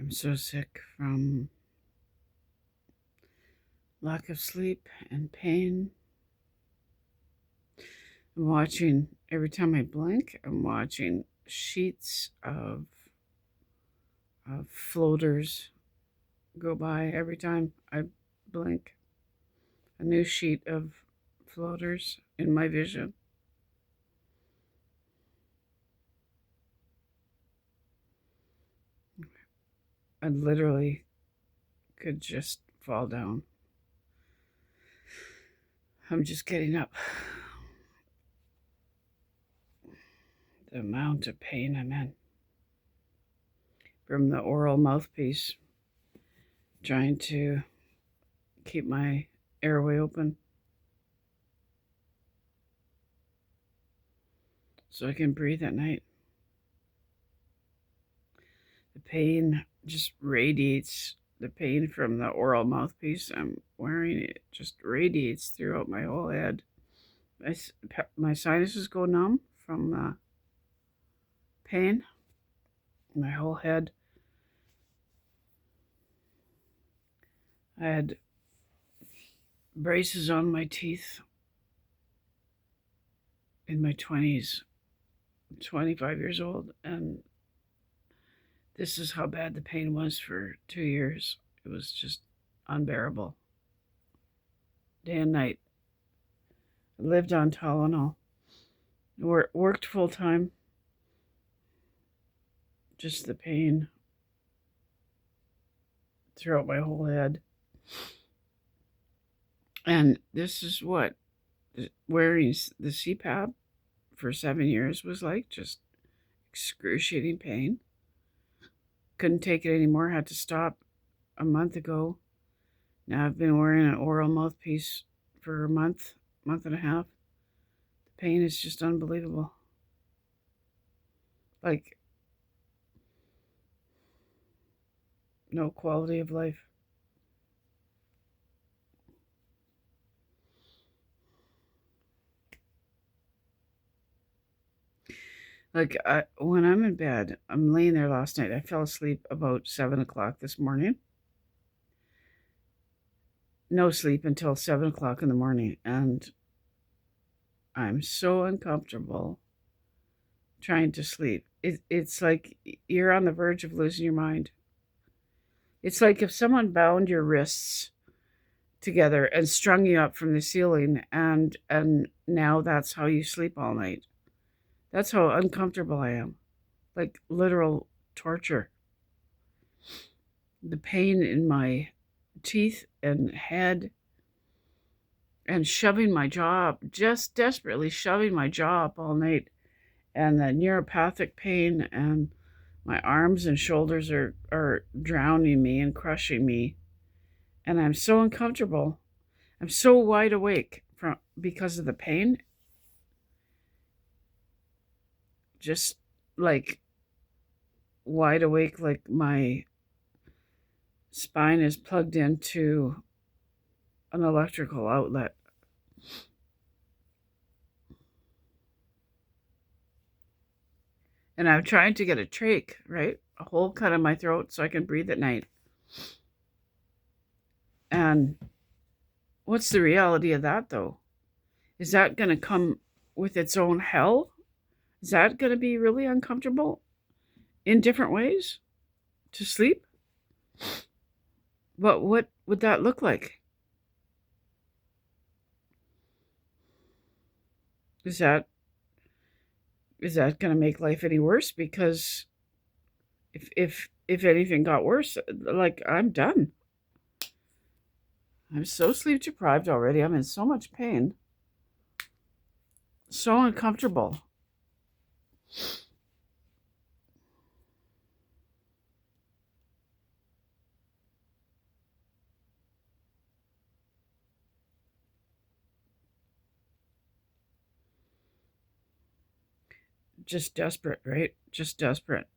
I'm so sick from lack of sleep and pain. I'm watching, every time I blink, I'm watching sheets of floaters go by. Every time I blink, a new sheet of floaters in my vision. I literally could just fall down. I'm just getting up. The amount of pain I'm in from the oral mouthpiece, trying to keep my airway open so I can breathe at night. The pain just radiates. The pain from the oral mouthpiece I'm wearing, it just radiates throughout my whole head. My sinuses go numb from the pain. My whole head. I had braces on my teeth in my 20s, 25 years old, and this is how bad the pain was for 2 years. It was just unbearable. Day and night. I lived on Tylenol. Worked full time. Just the pain throughout my whole head. And this is what wearing the CPAP for 7 years was like. Just excruciating pain. Couldn't take it anymore. Had to stop a month ago. Now I've been wearing an oral mouthpiece for a month and a half. The pain is just unbelievable. Like, no quality of life. Like, when I'm in bed, I'm laying there last night. I fell asleep about 7 o'clock this morning. No sleep until 7 o'clock in the morning. And I'm so uncomfortable trying to sleep. It's like you're on the verge of losing your mind. It's like if someone bound your wrists together and strung you up from the ceiling, and now that's how you sleep all night. That's how uncomfortable I am. Like literal torture. The pain in my teeth and head, and shoving my jaw, just desperately shoving my jaw up all night, and the neuropathic pain, and my arms and shoulders are drowning me and crushing me. And I'm so uncomfortable. I'm so wide awake because of the pain. Just like wide awake, like my spine is plugged into an electrical outlet. And I'm trying to get a trach, right? A hole cut in my throat so I can breathe at night. And what's the reality of that, though? Is that going to come with its own hell? Is that going to be really uncomfortable in different ways to sleep? But what would that look like? Is that going to make life any worse? Because if anything got worse, like, I'm done. I'm so sleep deprived already. I'm in so much pain. So uncomfortable. Just desperate, right? Just desperate.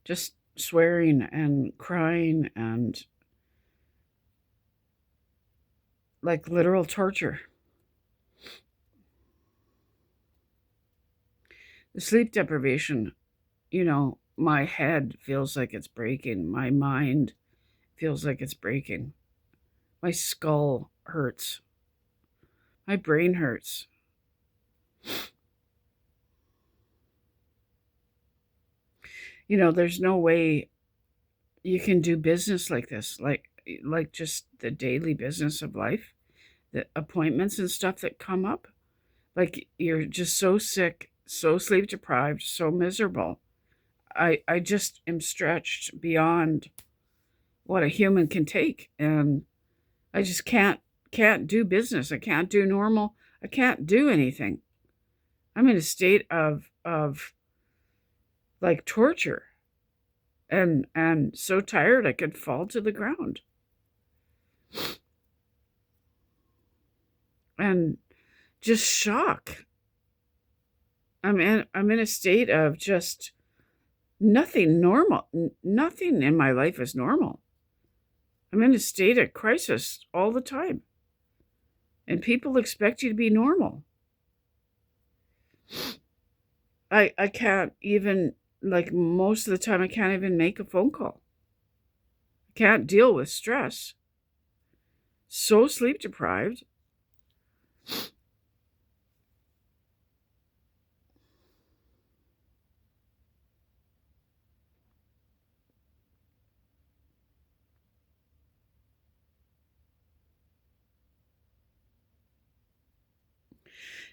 Just swearing and crying and like literal torture. The sleep deprivation, you know, my head feels like it's breaking. My mind feels like it's breaking. My skull hurts. My brain hurts. There's no way you can do business like this, like just the daily business of life, the appointments and stuff that come up. Like you're just so sick, so sleep deprived, so miserable. I just am stretched beyond what a human can take, and I just can't do business. I can't do normal. I can't do anything. I'm in a state of like torture, and so tired I could fall to the ground. And just shock. I'm in a state of just nothing normal. Nothing in my life is normal. I'm in a state of crisis all the time. And people expect you to be normal. I can't even, like, most of the time I can't even make a phone call. I can't deal with stress. So sleep deprived.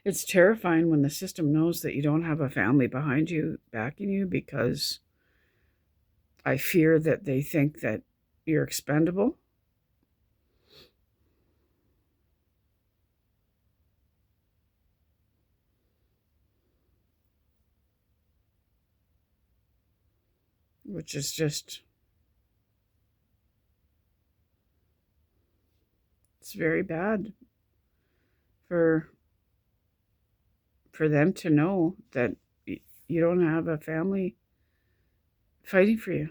It's terrifying when the system knows that you don't have a family behind you, backing you, because I fear that they think that you're expendable. Which is just, it's very bad for them to know that you don't have a family fighting for you.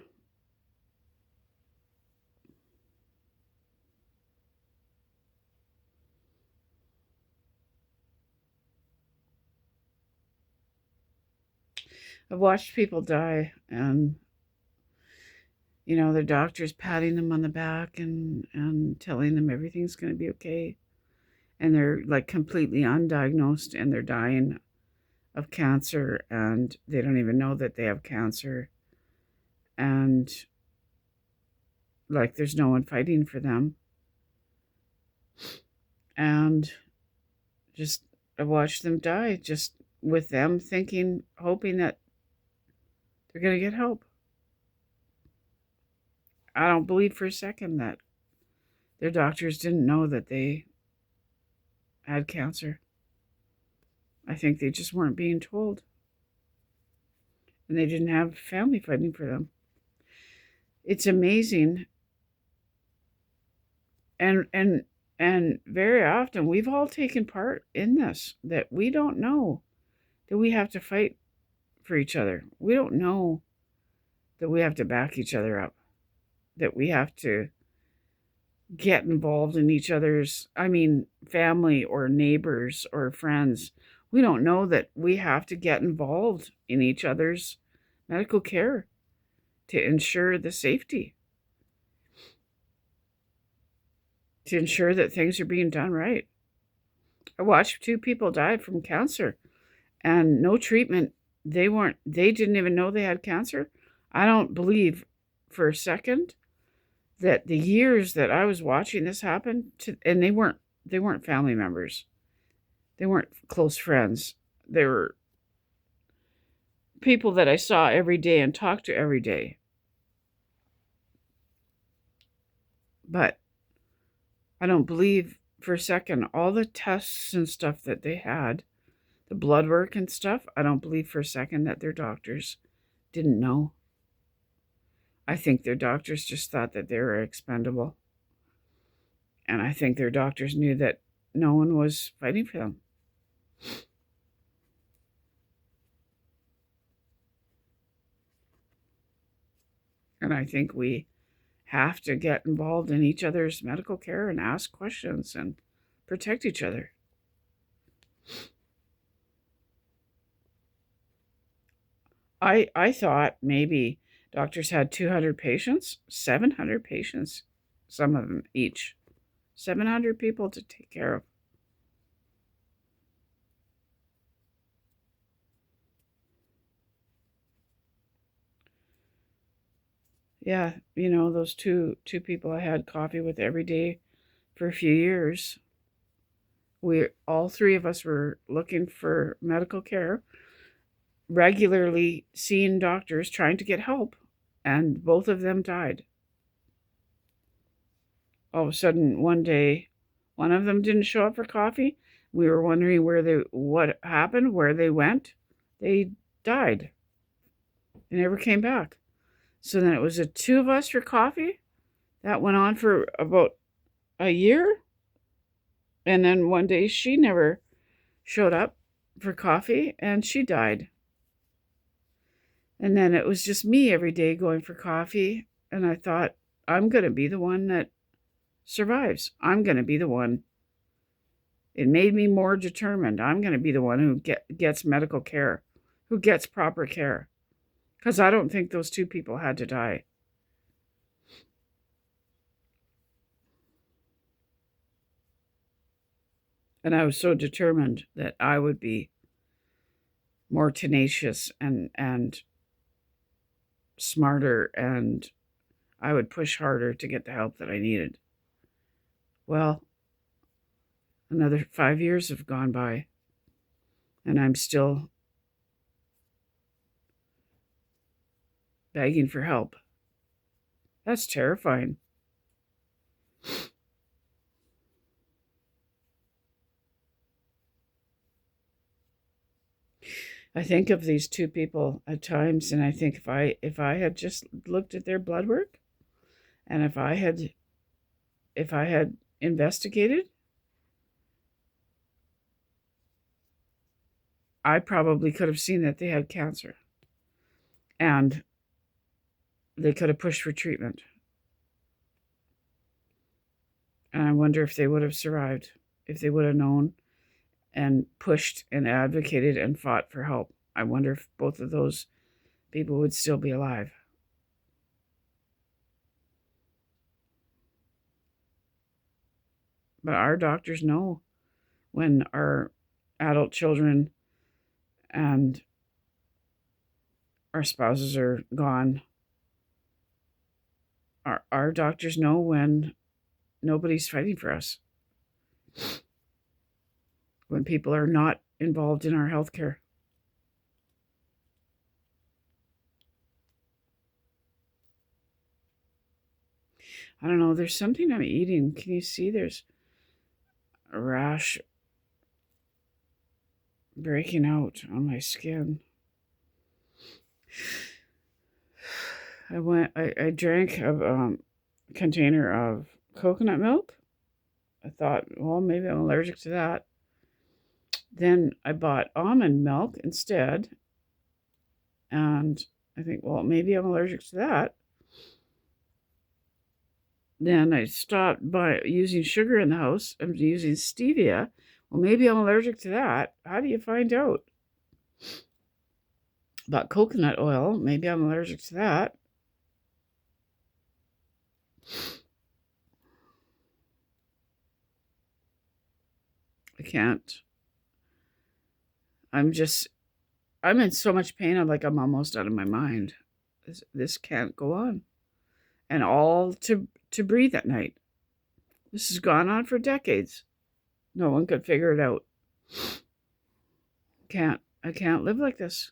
I've watched people die, and their doctors patting them on the back and telling them everything's going to be okay, and they're like completely undiagnosed, and they're dying of cancer, and they don't even know that they have cancer, and like there's no one fighting for them. And just I watched them die, just with them thinking, hoping that they're going to get help. I don't believe for a second that their doctors didn't know that they had cancer. I think they just weren't being told, and they didn't have family fighting for them. It's amazing. And very often we've all taken part in this, that we don't know that we have to fight for each other. We don't know that we have to back each other up, that we have to get involved in each other's, family or neighbors or friends. We don't know that we have to get involved in each other's medical care to ensure the safety, to ensure that things are being done right. I watched 2 people die from cancer and no treatment. They didn't even know they had cancer. I don't believe for a second that the years that I was watching this happen and they weren't family members. They weren't close friends. They were people that I saw every day and talked to every day. But I don't believe for a second all the tests and stuff that they had, the blood work and stuff, I don't believe for a second that their doctors didn't know. I think their doctors just thought that they were expendable. And I think their doctors knew that no one was fighting for them. And I think we have to get involved in each other's medical care and ask questions and protect each other. I thought maybe doctors had 200 patients, 700 patients, some of them each. 700 people to take care of. Yeah, those two people I had coffee with every day for a few years. We all three of us were looking for medical care, regularly seeing doctors trying to get help, and both of them died. All of a sudden, one day, one of them didn't show up for coffee. We were wondering what happened, where they went. They died. They never came back. So then it was the two of us for coffee. That went on for about a year. And then one day she never showed up for coffee and she died. And then it was just me every day going for coffee. And I thought, I'm going to be the one that survives. I'm going to be the one. It made me more determined. I'm going to be the one who gets medical care, who gets proper care. Because I don't think those two people had to die. And I was so determined that I would be more tenacious and smarter, and I would push harder to get the help that I needed. Well, another 5 years have gone by, and I'm still begging for help. That's terrifying. I think of these two people at times, and I think if I had just looked at their blood work, and if I had investigated, I probably could have seen that they had cancer, and they could have pushed for treatment. And I wonder if they would have survived, if they would have known and pushed and advocated and fought for help. I wonder if both of those people would still be alive. But our doctors know when our adult children and our spouses are gone. Our doctors know when nobody's fighting for us, when people are not involved in our healthcare. I don't know, there's something I'm eating. Can you see there's a rash breaking out on my skin? I drank a container of coconut milk. I thought, well, maybe I'm allergic to that. Then I bought almond milk instead. And I think, well, maybe I'm allergic to that. Then I stopped by using sugar in the house. I'm using stevia. Well, maybe I'm allergic to that. How do you find out? Bought coconut oil. Maybe I'm allergic to that. I can't. I'm in so much pain. I'm like, I'm almost out of my mind. This can't go on. And all to breathe at night. This has gone on for decades. No one could figure it out. I can't live like this.